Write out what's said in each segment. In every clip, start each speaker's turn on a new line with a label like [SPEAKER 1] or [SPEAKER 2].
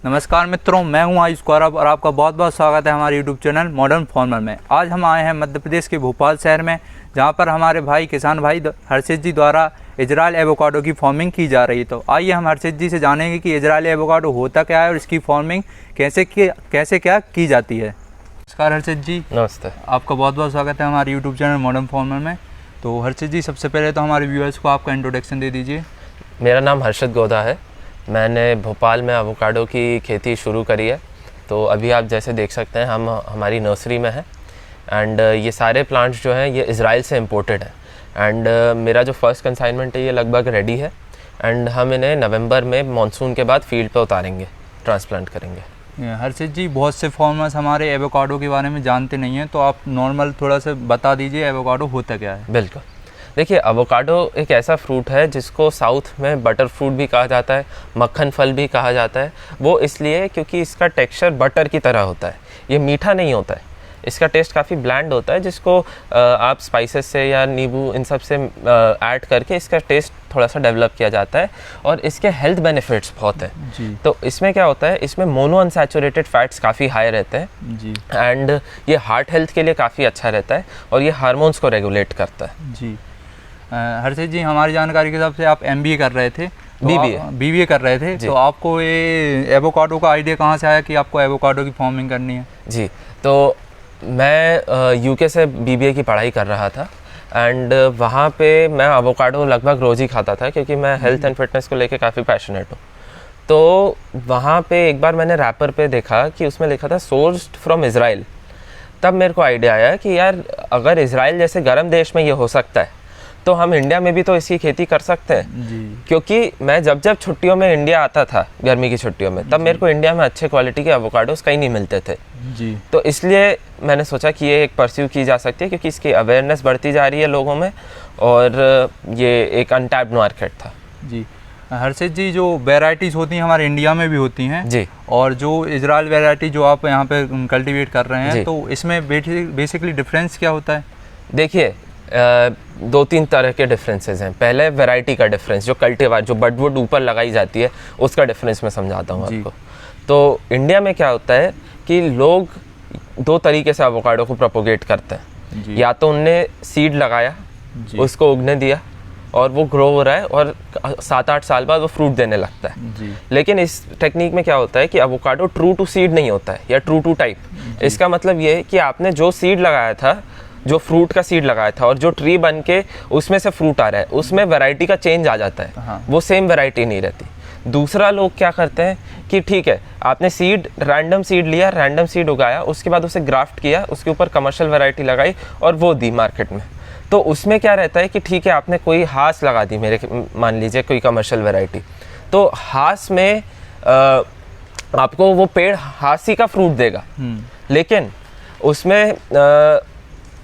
[SPEAKER 1] नमस्कार मित्रों, मैं हूं आयुष गौरव और आपका बहुत बहुत स्वागत है हमारे YouTube चैनल मॉडर्न फार्मर में। आज हम आए हैं मध्य प्रदेश के भोपाल शहर में, जहां पर हमारे किसान भाई हर्षित जी द्वारा इजरायल एवोकाडो की फार्मिंग की जा रही है। तो आइए हम हर्षित जी से जानेंगे कि इजरायल एवोकाडो होता क्या है और इसकी फार्मिंग कैसे क्या की जाती है। नमस्कार हर्षित जी।
[SPEAKER 2] नमस्ते।
[SPEAKER 1] आपका बहुत बहुत स्वागत है हमारे YouTube चैनल मॉडर्न फार्मर में। तो हर्षित जी, सबसे पहले तो हमारे व्यूअर्स को आपका इंट्रोडक्शन दे दीजिए।
[SPEAKER 2] मेरा नाम हर्षित गोदा है। मैंने भोपाल में एवोकाडो की खेती शुरू करी है। तो अभी आप जैसे देख सकते हैं हम हमारी नर्सरी में हैं एंड ये सारे प्लांट्स जो हैं ये इज़राइल से इम्पोर्टेड हैं एंड मेरा जो फर्स्ट कंसाइनमेंट है ये लगभग रेडी है एंड हम इन्हें नवंबर में मानसून के बाद फील्ड पे उतारेंगे, ट्रांसप्लांट करेंगे।
[SPEAKER 1] हर्षित जी, बहुत से फार्मर्स हमारे एवोकाडो के बारे में जानते नहीं हैं, तो आप नॉर्मल थोड़ा सा बता दीजिए एवोकाडो होता क्या है।
[SPEAKER 2] बिल्कुल। देखिए, एवोकाडो एक ऐसा फ्रूट है जिसको साउथ में बटर फ्रूट भी कहा जाता है, मक्खन फल भी कहा जाता है। वो इसलिए क्योंकि इसका टेक्सचर बटर की तरह होता है। ये मीठा नहीं होता है, इसका टेस्ट काफ़ी ब्लैंड होता है, जिसको आप स्पाइसेस से या नींबू इन सब से ऐड करके इसका टेस्ट थोड़ा सा डेवलप किया जाता है और इसके हेल्थ बेनिफिट्स बहुत हैं। तो इसमें क्या होता है, इसमें मोनो अनसैचुरेटेड फैट्स काफ़ी हाई रहते हैं जी एंड ये हार्ट हेल्थ के लिए काफ़ी अच्छा रहता है और ये हार्मोन्स को रेगुलेट करता है जी।
[SPEAKER 1] हर्षित जी, हमारी जानकारी के हिसाब से आप MBA कर रहे थे, BBA कर रहे थे, तो आपको ये एवोकाडो का आइडिया कहाँ से आया कि आपको एवोकाडो की फार्मिंग करनी है?
[SPEAKER 2] जी, तो मैं UK से BBA की पढ़ाई कर रहा था एंड वहाँ पे मैं एवोकाडो लगभग रोज़ ही खाता था क्योंकि मैं हेल्थ एंड फिटनेस को लेके काफ़ी पैशनेट हूँ। तो वहाँ पे एक बार मैंने रैपर पे देखा कि उसमें लिखा था सोर्स्ड फ्रॉम इज़राइल। तब मेरे को आइडिया आया कि यार, अगर इज़राइल जैसे गर्म देश में ये हो सकता है तो हम इंडिया में भी तो इसकी खेती कर सकते हैं जी। क्योंकि मैं जब छुट्टियों में इंडिया आता था, गर्मी की छुट्टियों में, तब मेरे को इंडिया में अच्छे क्वालिटी के एवोकाडोस कहीं नहीं मिलते थे जी। तो इसलिए मैंने सोचा कि ये एक परस्यू की जा सकती है क्योंकि इसकी अवेयरनेस बढ़ती जा रही है लोगों में और ये एक अनटैप्ड मार्केट था
[SPEAKER 1] जी। हर्षित जी, जो वेराइटीज़ होती हैं हमारे इंडिया में भी होती हैं जी, और जो इजराइल वेराइटी जो आप यहाँ पे कल्टीवेट कर रहे हैं, तो इसमें बेसिकली डिफरेंस क्या होता है?
[SPEAKER 2] देखिए, 2-3 तरह के डिफरेंसेस हैं। पहले वैरायटी का डिफरेंस, जो कल्टीवार जो बडवुड ऊपर लगाई जाती है उसका डिफरेंस मैं समझाता हूँ आपको। तो इंडिया में क्या होता है कि लोग 2 तरीके से एवोकाडो को प्रोपोगेट करते हैं। या तो उनने सीड लगाया, उसको उगने दिया और वो ग्रो हो रहा है और 7-8 साल बाद वो फ्रूट देने लगता है। लेकिन इस टेक्निक में क्या होता है कि एवोकाडो ट्रू टू सीड नहीं होता है या ट्रू टू टाइप। इसका मतलब ये है कि आपने जो सीड लगाया था, जो फ्रूट का सीड लगाया था और जो ट्री बन के उसमें से फ्रूट आ रहा है, उसमें वैरायटी का चेंज आ जाता है। हाँ। वो सेम वैरायटी नहीं रहती। दूसरा, लोग क्या करते हैं कि ठीक है, आपने रैंडम सीड लिया, रैंडम सीड उगाया, उसके बाद उसे ग्राफ्ट किया, उसके ऊपर कमर्शियल वैरायटी लगाई और वो दी मार्केट में। तो उसमें क्या रहता है कि ठीक है, आपने कोई हास लगा दी, मान लीजिए कोई कमर्शियल वैरायटी, तो हास में आपको वो पेड़ हासी का फ्रूट देगा, लेकिन उसमें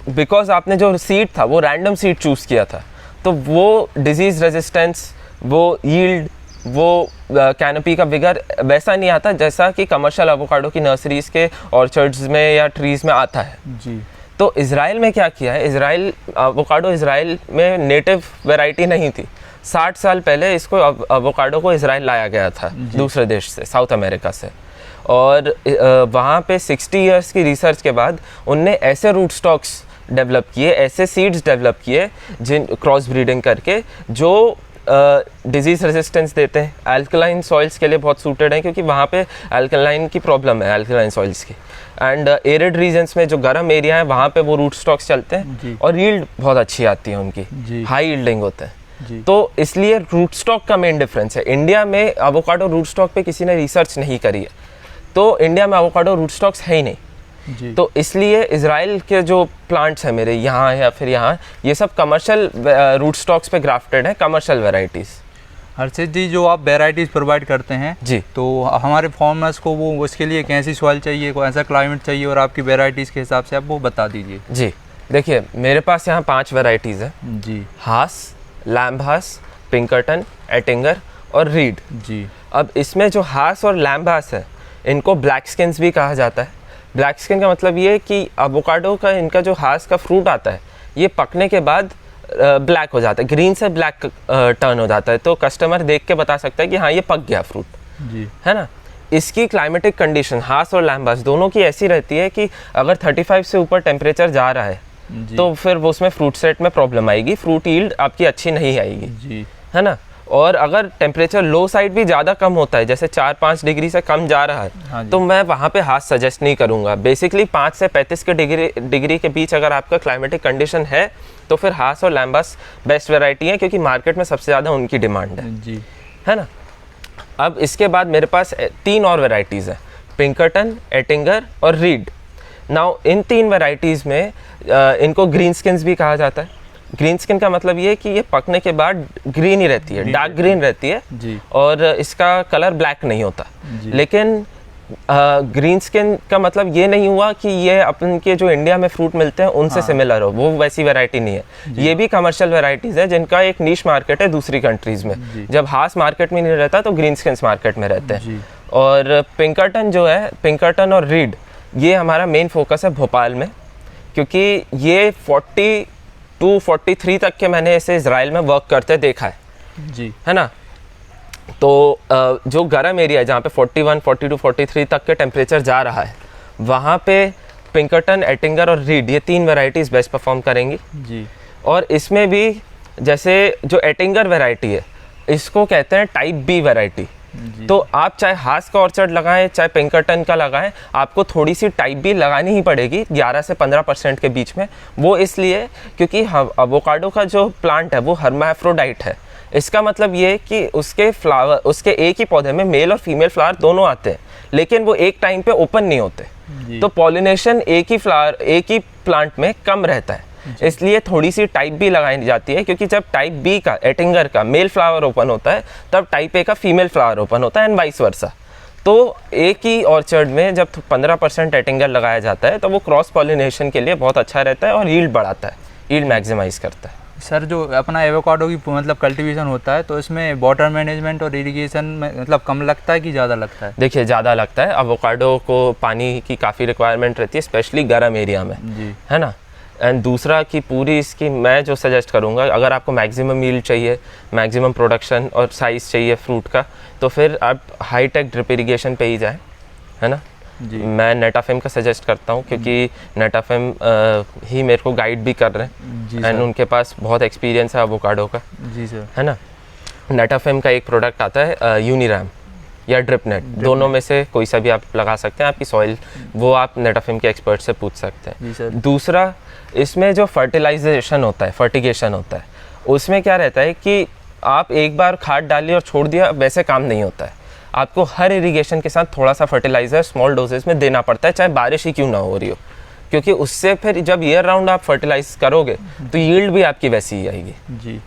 [SPEAKER 2] बिकॉज आपने जो सीड था वो रैंडम सीड चूज़ किया था, तो वो डिजीज़ रेजिस्टेंस, वो यील्ड, वो कैनोपी का विगर वैसा नहीं आता जैसा कि कमर्शियल एवोकाडो की नर्सरीज़ के ऑर्चर्ड्स में या ट्रीज़ में आता है जी। तो इज़राइल में क्या किया है, एवोकाडो इज़राइल में नेटिव वैरायटी नहीं थी। 60 साल पहले इसको एवोकाडो को इज़राइल लाया गया था दूसरे देश से, साउथ अमेरिका से, और वहाँ पे 60 इयर्स की रिसर्च के बाद उनने ऐसे रूट स्टॉक्स डेवलप किए, ऐसे सीड्स डेवलप किए जिन क्रॉस ब्रीडिंग करके जो डिजीज़ रेजिस्टेंस देते हैं, अल्कलाइन सॉइल्स के लिए बहुत सूटेड हैं क्योंकि वहाँ पे अल्कलाइन की प्रॉब्लम है, अल्कलाइन सॉइल्स की, एंड एरिड रीजन्स में जो गर्म एरिया है वहाँ पे वो रूट स्टॉक्स चलते हैं और यील्ड बहुत अच्छी आती है उनकी, हाई यील्डिंग होता है। तो इसलिए रूट स्टॉक का मेन डिफरेंस है। इंडिया में एवोकाडो रूट स्टॉक पे किसी ने रिसर्च नहीं करी है, तो इंडिया में एवोकाडो रूट स्टॉक्स है ही नहीं जी। तो इसलिए इज़राइल के जो प्लांट्स हैं मेरे यहाँ या फिर यहाँ, ये सब कमर्शियल रूट स्टॉक्स पे ग्राफ्टेड हैं, कमर्शियल वैरायटीज़।
[SPEAKER 1] हर्षित जी, जो आप वेराइटीज़ प्रोवाइड करते हैं जी, तो हमारे फार्मर्स को वो उसके लिए कैसी सॉइल चाहिए, कोई ऐसा क्लाइमेट चाहिए, और आपकी वेराइटीज़ के हिसाब से आप वो बता दीजिए।
[SPEAKER 2] जी, देखिए, मेरे पास यहाँ 5 वेराइटीज़ हैं जी। हास, लैम्ब हास, पिंकरटन, एटिंगर और रीड जी। अब इसमें जो हास और लैम्ब हास है, इनको ब्लैक स्किन्स भी कहा जाता है। ब्लैक स्किन का मतलब ये है कि एवोकाडो का इनका जो हास का फ्रूट आता है, ये पकने के बाद ब्लैक हो जाता है, ग्रीन से ब्लैक टर्न हो जाता है, तो कस्टमर देख के बता सकता है कि हाँ, ये पक गया फ्रूट जी, है ना। इसकी क्लाइमेटिक कंडीशन हास और लैम्बास दोनों की ऐसी रहती है कि अगर 35 से ऊपर टेम्परेचर जा रहा है तो फिर वो उसमें फ्रूट सेट में प्रॉब्लम आएगी, फ्रूट यील्ड आपकी अच्छी नहीं आएगी
[SPEAKER 1] जी,
[SPEAKER 2] है ना। और अगर टेम्परेचर लो साइड भी ज़्यादा कम होता है, जैसे 4-5 डिग्री से कम जा रहा है,
[SPEAKER 1] हाँ
[SPEAKER 2] तो मैं वहाँ पे हाथ सजेस्ट नहीं करूँगा। बेसिकली 5 से 35 के डिग्री के बीच अगर आपका क्लाइमेटिक कंडीशन है तो फिर हास और लैम्बास बेस्ट वैरायटी है, क्योंकि मार्केट में सबसे ज़्यादा उनकी डिमांड
[SPEAKER 1] जी,
[SPEAKER 2] है ना। अब इसके बाद मेरे पास 3 और वैरायटीज़ हैं, पिंकरटन, एटिंगर और रीड। नाउ इन 3 वैरायटीज़ में इनको ग्रीन स्किन्स भी कहा जाता है। ग्रीन स्किन का मतलब ये है कि ये पकने के बाद ग्रीन ही रहती है, डार्क ग्रीन रहती है
[SPEAKER 1] जी,
[SPEAKER 2] और इसका कलर ब्लैक नहीं होता।
[SPEAKER 1] जी।
[SPEAKER 2] लेकिन ग्रीन स्किन का मतलब ये नहीं हुआ कि ये अपन के जो इंडिया में फ्रूट मिलते हैं उनसे सिमिलर हो, वो वैसी वैरायटी नहीं है। ये भी कमर्शियल वैरायटीज़ है जिनका एक नीश मार्केट है दूसरी कंट्रीज़ में। जब हास मार्केट में नहीं रहता तो ग्रीन स्किन्स मार्केट में रहते हैं। और पिंकरटन जो है, पिंकरटन और रीड, ये हमारा मेन फोकस है भोपाल में, क्योंकि ये 40 to 43 तक के मैंने ऐसे इजराइल में वर्क करते देखा है
[SPEAKER 1] जी,
[SPEAKER 2] है ना। तो जो गर्म एरिया है जहाँ पे 41, 42, 43 तक के टेम्परेचर जा रहा है, वहाँ पे पिंकरटन, एटिंगर और रीड, ये 3 वैरायटीज़ बेस्ट परफॉर्म करेंगी
[SPEAKER 1] जी।
[SPEAKER 2] और इसमें भी जैसे जो एटिंगर वैरायटी है, इसको कहते हैं टाइप बी वैरायटी। तो आप चाहे हास का ऑर्चर्ड लगाएं चाहे पिंकरटन का लगाएं, आपको थोड़ी सी टाइप बी लगानी ही पड़ेगी 11 से 15% के बीच में। वो इसलिए क्योंकि एवोकाडो का जो प्लांट है वो हर्माफ्रोडाइट है। इसका मतलब ये कि उसके फ्लावर, उसके एक ही पौधे में मेल और फीमेल फ्लावर दोनों आते हैं, लेकिन वो एक टाइम पे ओपन नहीं होते। तो पॉलिनेशन एक ही फ्लावर, एक ही प्लांट में कम रहता है, इसलिए थोड़ी सी टाइप बी लगाई जाती है। क्योंकि जब टाइप बी का, एटिंगर का मेल फ्लावर ओपन होता है, तब टाइप ए का फीमेल फ्लावर ओपन होता है एंड वाइस वर्सा। तो एक ही ऑर्चर्ड में जब 15% एटिंगर लगाया जाता है तो वो क्रॉस पॉलिनेशन के लिए बहुत अच्छा रहता है और यील्ड बढ़ाता है, यील्ड मैक्सिमाइज करता है।
[SPEAKER 1] सर, जो अपना एवोकाडो की मतलब कल्टीवेशन होता है तो इसमें वाटर मैनेजमेंट और इरिगेशन में मतलब कम लगता है कि ज़्यादा लगता है?
[SPEAKER 2] देखिए, ज़्यादा लगता है। एवोकाडो को पानी की काफ़ी रिक्वायरमेंट रहती है, स्पेशली गर्म एरिया में
[SPEAKER 1] जी,
[SPEAKER 2] है ना। एंड दूसरा कि पूरी इसकी मैं जो सजेस्ट करूँगा, अगर आपको मैक्सिमम यील्ड चाहिए, मैक्सिमम प्रोडक्शन और साइज़ चाहिए फ्रूट का, तो फिर आप हाई टेक ड्रिप इरिगेशन पे ही जाएँ, है ना।
[SPEAKER 1] जी।
[SPEAKER 2] मैं नेटाफेम का सजेस्ट करता हूँ, क्योंकि नेटाफेम ही मेरे को गाइड भी कर रहे हैं एंड उनके पास बहुत एक्सपीरियंस है एवोकाडो का।
[SPEAKER 1] जी सर,
[SPEAKER 2] है ना। नेटाफेम का एक प्रोडक्ट आता है यूनिराम या ड्रिप नेट, दोनों में से कोई सा भी आप लगा सकते हैं। आपकी सॉइल वो आप नेटाफेम के एक्सपर्ट से पूछ सकते हैं।
[SPEAKER 1] जी सर।
[SPEAKER 2] दूसरा, इसमें जो फर्टिलाइजेशन होता है, फर्टिगेशन होता है, उसमें क्या रहता है कि आप एक बार खाद डाली और छोड़ दिया, वैसे काम नहीं होता है। आपको हर इरिगेशन के साथ थोड़ा सा फर्टिलाइज़र स्मॉल डोजेस में देना पड़ता है, चाहे बारिश ही क्यों ना हो रही हो, क्योंकि उससे फिर जब ईयर राउंड आप फर्टिलाइज करोगे तो यील्ड भी आपकी वैसी ही आएगी।
[SPEAKER 1] जी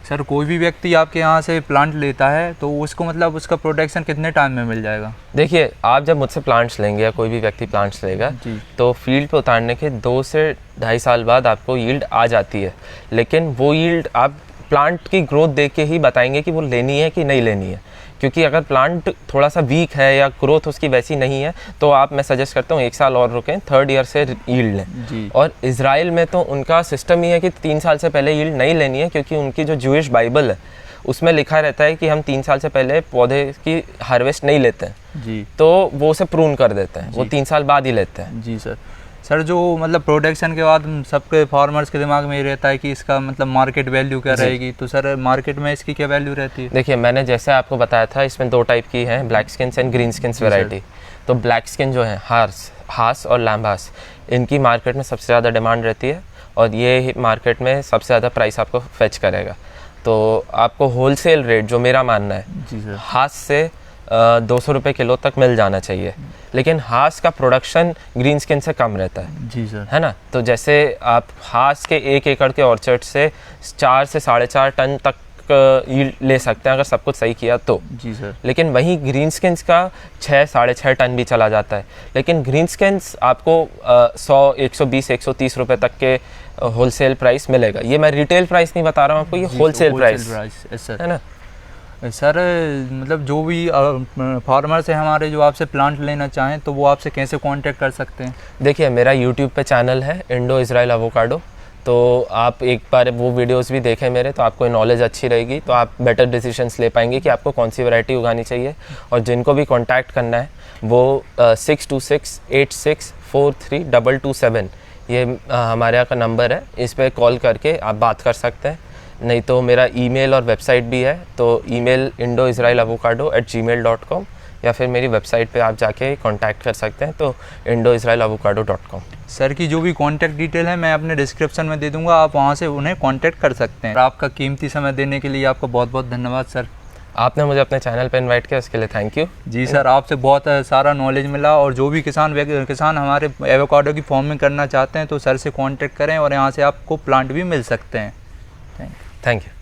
[SPEAKER 1] सर, कोई भी व्यक्ति आपके यहाँ से प्लांट लेता है तो उसको मतलब उसका प्रोटेक्शन कितने टाइम में मिल जाएगा?
[SPEAKER 2] देखिए, आप जब मुझसे प्लांट्स लेंगे या कोई भी व्यक्ति प्लांट्स लेगा तो फील्ड पे उतारने के 2 से 2.5 साल बाद आपको यील्ड आ जाती है। लेकिन वो यील्ड आप प्लांट की ग्रोथ देख के ही बताएंगे कि वो लेनी है कि नहीं लेनी है, क्योंकि अगर प्लांट थोड़ा सा वीक है या ग्रोथ उसकी वैसी नहीं है तो आप, मैं सजेस्ट करता हूँ 1 साल और रुकें, 3rd ईयर से यील्ड लें। और इजराइल में तो उनका सिस्टम ही है कि 3 साल से पहले यील्ड नहीं लेनी है, क्योंकि उनकी जो जूइश बाइबल है उसमें लिखा रहता है कि हम 3 साल से पहले पौधे की हार्वेस्ट नहीं लेते हैं।
[SPEAKER 1] जी,
[SPEAKER 2] तो वो उसे प्रून कर देते हैं, वो 3 साल बाद ही लेते हैं।
[SPEAKER 1] जी सर। सर, जो मतलब प्रोडक्शन के बाद सबके फार्मर्स के दिमाग में ये रहता है कि इसका मतलब मार्केट वैल्यू क्या रहेगी, तो सर मार्केट में इसकी क्या वैल्यू रहती है?
[SPEAKER 2] देखिए, मैंने जैसे आपको बताया था, इसमें 2 टाइप की हैं, black skins and green skins variety. तो ब्लैक स्किन जो है, हास और लैम्बास, इनकी मार्केट में सबसे ज़्यादा डिमांड रहती है और ये मार्केट में सबसे ज़्यादा प्राइस आपको फेच करेगा। तो आपको होलसेल रेट, जो मेरा मानना है,
[SPEAKER 1] जी सर,
[SPEAKER 2] हास से 200 रुपये किलो तक मिल जाना चाहिए। लेकिन हास का प्रोडक्शन ग्रीन स्किन से कम रहता है।
[SPEAKER 1] जी सर,
[SPEAKER 2] है ना। तो जैसे आप हास के 1 एकड़ के ऑर्चर्ड से 4 से 4.5 टन तक यील्ड ले सकते हैं अगर सब कुछ सही किया तो।
[SPEAKER 1] जी सर।
[SPEAKER 2] लेकिन वहीं ग्रीन स्किन्स का 6-6.5 टन भी चला जाता है। लेकिन ग्रीन स्किन्स आपको 100, 120, 130 रुपये तक के होलसेल प्राइस मिलेगा। ये मैं रिटेल प्राइस नहीं बता रहा हूँ आपको, ये होलसेल प्राइस है ना।
[SPEAKER 1] सर, मतलब जो भी फार्मर्स हैं हमारे, जो आपसे प्लांट लेना चाहें तो वो आपसे कैसे कांटेक्ट कर सकते हैं?
[SPEAKER 2] देखिए, मेरा यूट्यूब पे चैनल है इंडो इजराइल एवोकाडो, तो आप एक बार वो वीडियोस भी देखें मेरे, तो आपको नॉलेज अच्छी रहेगी, तो आप बेटर डिसीजंस ले पाएंगे कि आपको कौन सी वैरायटी उगानी चाहिए। और जिनको भी कांटेक्ट करना है वो 6268643227 ये हमारे यहाँ का नंबर है, इस पर कॉल करके आप बात कर सकते हैं। नहीं तो मेरा ईमेल और वेबसाइट भी है, तो ईमेल indo-israelavocado@gmail.com या फिर मेरी वेबसाइट पे आप जाके कांटेक्ट कर सकते हैं, तो indo-israelavocado.com।
[SPEAKER 1] सर की जो भी कांटेक्ट डिटेल है मैं अपने डिस्क्रिप्शन में दे दूंगा, आप वहां से उन्हें कांटेक्ट कर सकते हैं। और आपका कीमती समय देने के लिए आपका बहुत बहुत धन्यवाद सर।
[SPEAKER 2] आपने मुझे अपने चैनल पे इनवाइट किया, उसके लिए थैंक यू।
[SPEAKER 1] जी सर, आपसे बहुत सारा नॉलेज मिला। और जो भी किसान हमारे एवोकाडो की फार्मिंग करना चाहते हैं तो सर से कांटेक्ट करें और यहाँ से आपको प्लांट भी मिल सकते हैं।
[SPEAKER 2] Thank you.